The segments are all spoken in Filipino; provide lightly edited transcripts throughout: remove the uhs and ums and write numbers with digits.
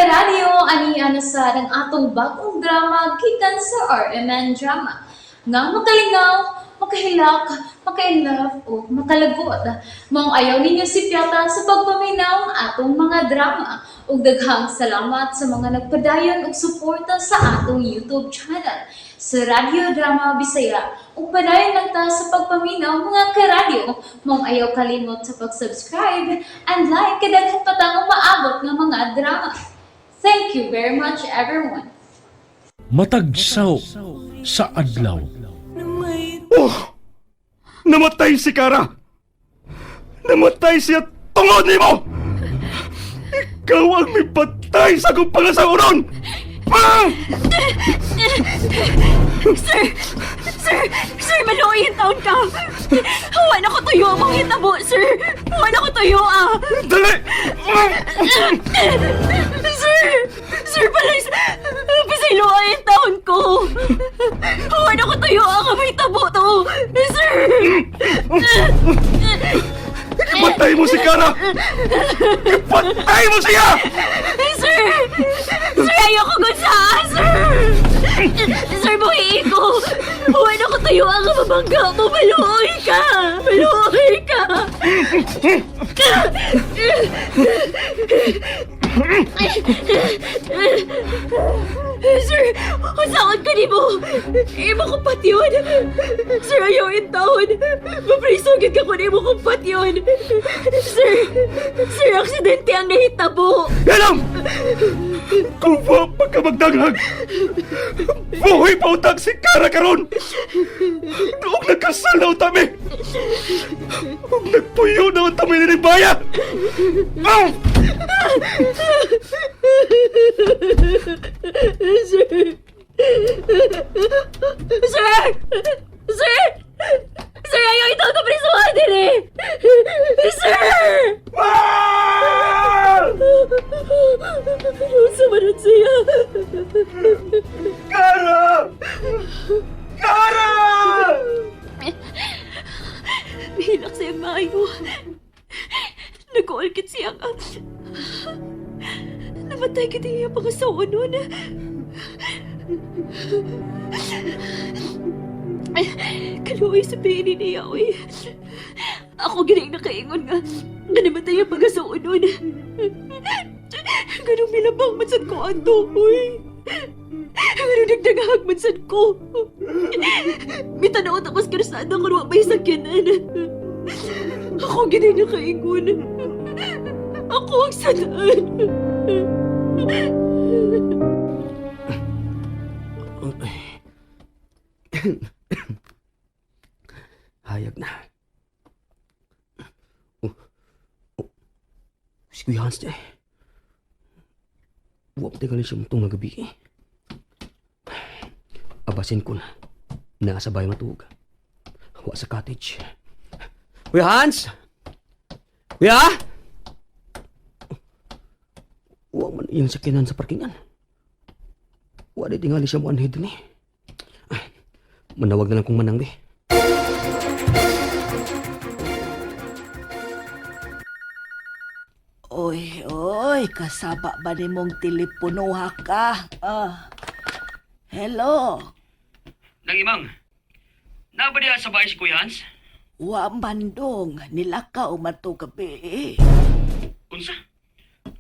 karadyo ani sa ng atong bagong drama gikan sa RMN Drama nga makalingaw, makahilak, maka-inlove o makalagot. Maong ayaw ninyo si Piata sa pagpaminaw ang atong mga drama ug daghang salamat sa mga nagpadayon ug suporta sa atong YouTube channel sa Radio Drama Bisaya ug padayon lang ta sa pagpaminaw mga karadyo. Maong ayaw kalimot sa pag-subscribe and like kadaghan pa tang maabot nga mga drama. Thank you very much everyone. Matagsaw sa adlaw. Oh! Namatay si Kara! Namatay siya tungod ni mo! Ikaw ang may patay sa kong pangasauron! Ah! Sir, maluoy yung taon ka. Huwag na ko tuyo ang mga hitabo, sir. Huwag na ko tuyo, Dali! Sir, pasiluoy yung taon ko. Huwag na ko tuyo ang mga hitabo to, sir. Ipatay mo si Kara! Ipatay mo siya! Sir, ayoko gunsa, sir. Sir, buhiin ko. Huwag na ko tuyo ang mabangga mo. Maluoy ka. Sir, usaon ka ni mo. Imo kong patyon. Sir, ayaw yung taon. Maprisugid ka kung imo kong patyon. Sir, aksidente ang nahitabo. Yanam! Kung wa pa ka magdanghag, buhay pa utang si Kara karon! Noong nagkasal na utami! Noong nagpuyo na utami ni Baya! Ah! Sir, ayaw ito ka prisuhan din eh! Sir! Ah! Sumunod siya. Kara! Kara! Mahilak siyang maayo. Nag-uulkit siya ka. Namatay ka din yung pangasawa nun. Kaluoy sabihin niya, oy. Ako ginay nakaingon nga namatay ang pangasawa nun. Ganong milabang mansad ko ang oy. Ganong nagdagahag mansad ko. Mitanaw tapos karasada nga ruwa may sakyanan. Ako ginay nakaingon. Ako ang sanaan. Hayag na. Si Kuya Hans eh. Huwag tayo siya mong itong gabi eh. Abasin ko na. Naasabay matug. Huwag sa cottage. Kuya Hans! Kuya! Huwag man iyang sakinan sa parkingan. Huwag na tingali siya mo anhead din eh. Manawag na lang kung manang di. Oy, kasaba ba ni mong teleponuha ka? Hello? Nang imang, nabadiya sa bahay si Kuya Hans? Wa mandong, nilakaw man to gabi. Unsa?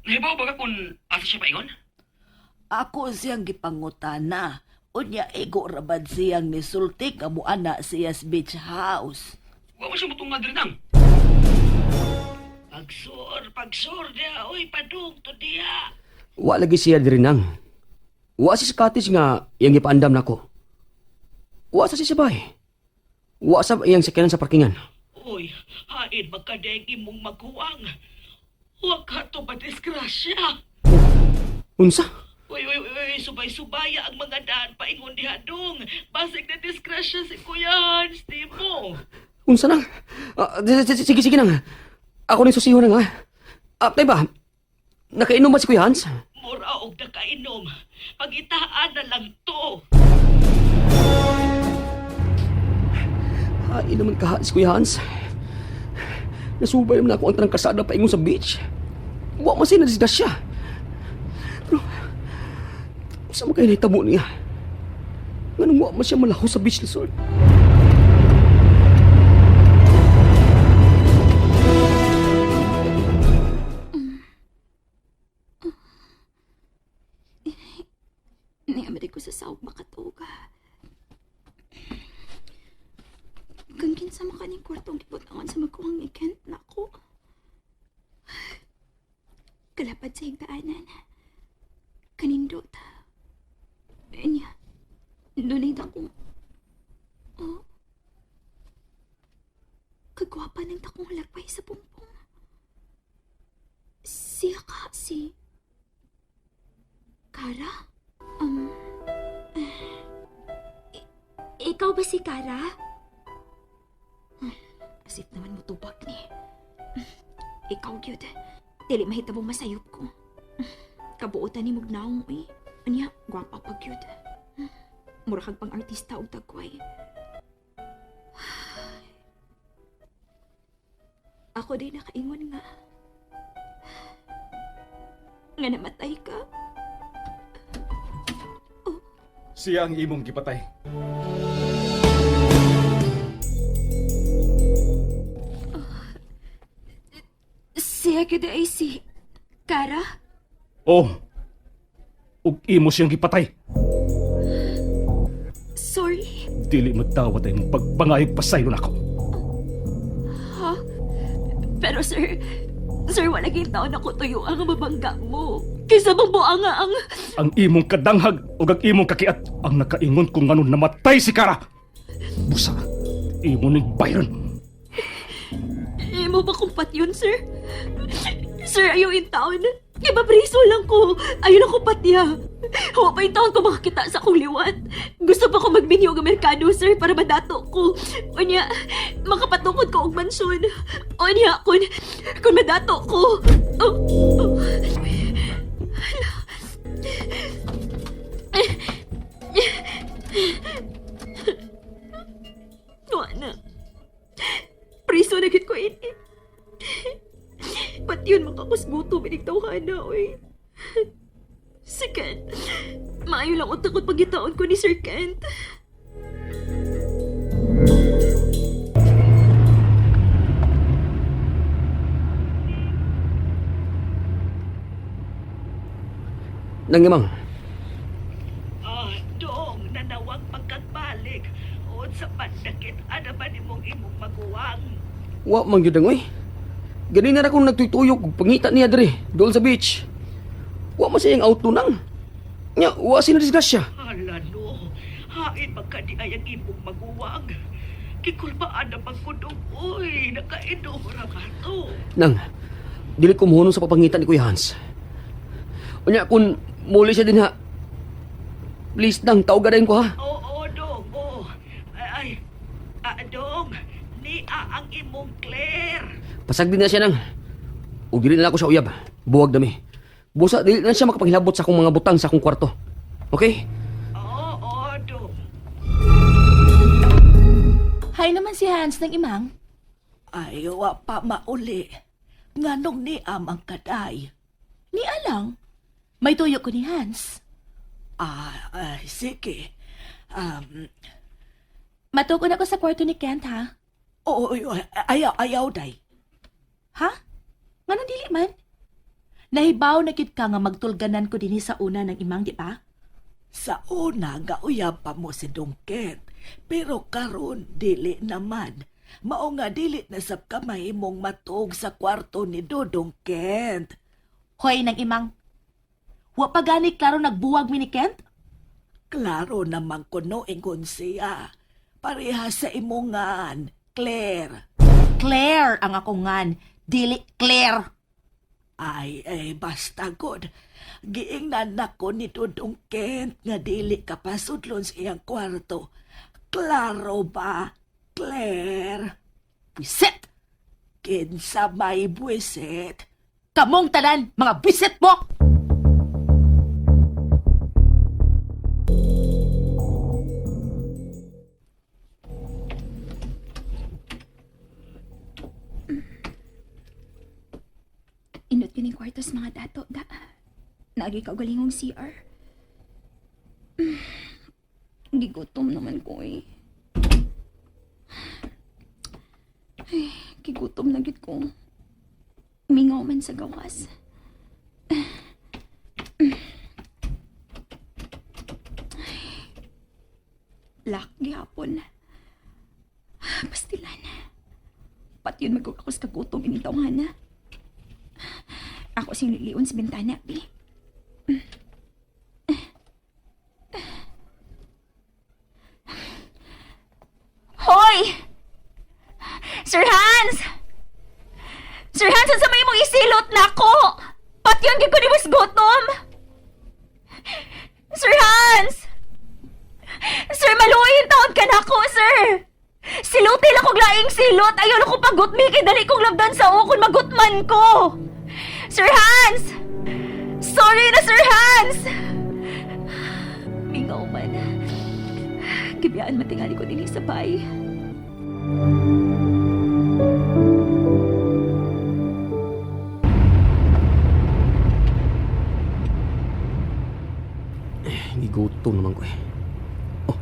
Nahibaw ba ka kung asa siya paingon? Ako siyang gipangutana. Unya ego rabad siyang nisulti nga muana siya sa beach house. Huwag mo siya mutungag rin ang. Pagsor diya, oy, padung to diya. Wa lagi siya diri nang. Wa si sa cottage nga iyang ipaandam nako. Wa sa si sabay. Wa sa iyang sakyanan sa parkingan. Oy, hain magkadegi mong maghuwang. Huwag ka to madisgrasya. Unsa? Uy, subay-subaya ang mga daan paingon diha dong. Basig na disgrasya si Kuya Hans, di mo. Unsa nang? Sige nang. Ako ni susiho nang ha. Tay ba? Nakainom ba si Kuya Hans? Mura og nakainom. Pagitaan na lang to. Hain naman ka si Kuya Hans. Nasubay naman ako ang tarang kasada paingon sa beach. Wa man siya nadisgrasya. Sa mga nahitabo niya. Nganong wa man siya malaho sa beach resort. Niyamari ko sa sawag makatuga. Gangkin sa makaning kwartong gibutangan sa magkuhang ni Kent na ako. Kalapad sa higdaanan. Kanindot. Anya, dunay takong... Oh. Kagwapa ng takong halagpay sa pumpong. Siya ka, si... Kara? Ikaw ba si Kara? Asip naman mo tubag ni. Ikaw, gyud. Dili mahitabong masayop ko. Kabuotan ni Mugnaong, eh. Anya, gwapa pa, gyud. Murag pang artista o tagway. Ako din nakaingon nga. Nga namatay ka. Siya ang imong gipatay. Siya gyud ay si... Kara? Oh, ug imo siyang gipatay. Sorry. Dili magtawad ay mong pagpangayog pasayon ako. Ha? Pero sir... Sir, wala taon ako tuyo ang mabangga mo. Kaysa bang buanga ang... Ang imong kadanghag ug ang imong kakiat ang nakaingon kung nganon namatay si Kara. Busa, imo ning bayaran. Imo ba kumpat yun, sir? Sir, ayaw in taon. Ibabriso lang ko. Ayaw lang ko patya. Hawa pa yung taon ko makakita sa akong liwat. Gusto pa ko magminyo ng Amerikano, sir, para madato ko. Onya, makapatukod ko og mansyon. Onya, kung madato ko. Oh. Wala. Priso na gid ko ini. Ba't yun makakusguto binigtawhan na, oy? Si Kent. Maayo lang utakot pagitaon ko ni Sir Kent. Nangimang, Dong, nanawag pagkagbalik. O sa pandakit, ano ba ni mong imong maguwang? wa man gyud ang oy. Gani na akong nagtutuyok ug pangita niya diri, doon sa beach. Wa man siyang auto nang. Nya, wa sina disgrasya. Hala no, hain magkadi ay ang imong maguwang. Kikulbaan na pagkudong, uy, nakainom ra ba to? Nang, dili ko mohunong sa papangitan ni Kuya Hans. Unya, kung muli siya din ha, please nang, tawagarin ko ha. Oo, Dong, oo. Dong, ang imong Claire. Pasag din na siya nang. O dili na ako sa uyab. Buwag dami. Busa, dili na siya makapanghilabot sa akong mga butang sa akong kwarto. Okay? Oo, Dong. Hay naman si Hans ng imang. Ay, wa pa mauli. Nganong ni amang kaday. Ni alang. May tuyo ko ni Hans. Sige. Matukod ako sa kwarto ni Kent, ha? Oo, ayaw, day. Ha? Nga nang dili man? Nahibaw na kit ka nga magtulganan ko dinhi sa una ng imang, di ba? Sa una, gauyab pa mo si Dongket. Pero karon dili naman. Mao nga dili na sab ka mahimong matug sa kwarto ni Dodong Kent. Hoy ng imang. Wa pa gani klaro nagbuwag mi ni Kent? Klaro naman kuno ingon siya. Pareha sa imongan, Claire. Claire ang ako ngan. Dili Claire. Ay, basta god. Giingnan nako ni Dodong Kent nga dili kapasudlon sa iyang kwarto. Klaro ba, Claire? Bisit! Kinsa may buwisit. Kamong tanan, mga bisit mo! Inot kining kwartos mga dato, da. Nagi kaugalingong CR. Gigutom naman ko eh. Ay, gigutom na gid ko. Mingaw man sa gawas. Lak gihapon. Pastilan. Pati yun magkukakos kagutom initawhan na. Ako sing liliun sa bintana, bi. Hoy! Sir Hans! Sir Hans, sa may mong isilot na ako! Pati yun ko ni mas gutom! Sir Hans! Sir, maluoyin taon ka na ako, sir! Siluti lang kong laing silot! Ayaw lang kong pagutmi kay dali kong labdan sa ukon magutman ko! Sir Hans! Sorry na, Sir Hans! Mingaw man. Gibiyaan matingali ko din sa bay. Gigutom naman ko eh. Oh,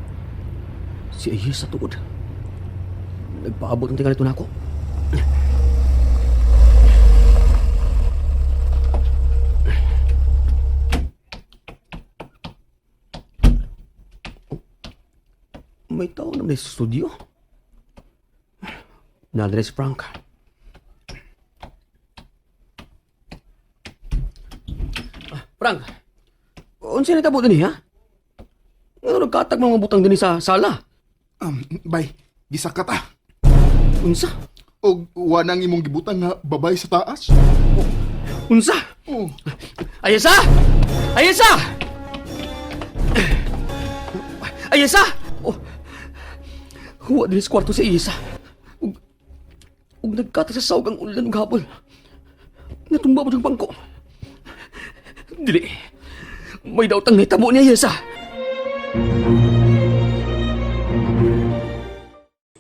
si Ayes sa tuod. Nagpaabot ng tingali ito na ako. May tao naman sa studio. Nadres Frank. Frank, unsa na tabo din ha? Ano nagkatag mga butang din sa sala? Bay, gisakat ah. Unsa? O wanang imong gibutang nga babay sa taas? Unsa? Oh, Ayesa! Ayesa! Ayesa! Oh, huwa din sa kwarto si Ayesa. Ug nagkatag sa sawag ang ulan ng hapon. Natumba mo ng bangko. Dili. May daw tang hitabo ni Ayesa.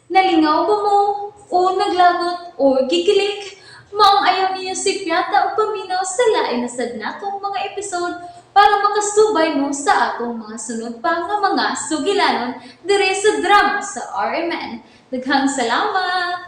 Nalingaw ba mo? O naglagot? O gikilik? Maong ayaw niyo si Piata o paminaw sa lain na sadna kong mga episode para makasubay mo sa atong mga sunod pa nga mga sugilanon dire sa drama sa RMN. Daghang salamat!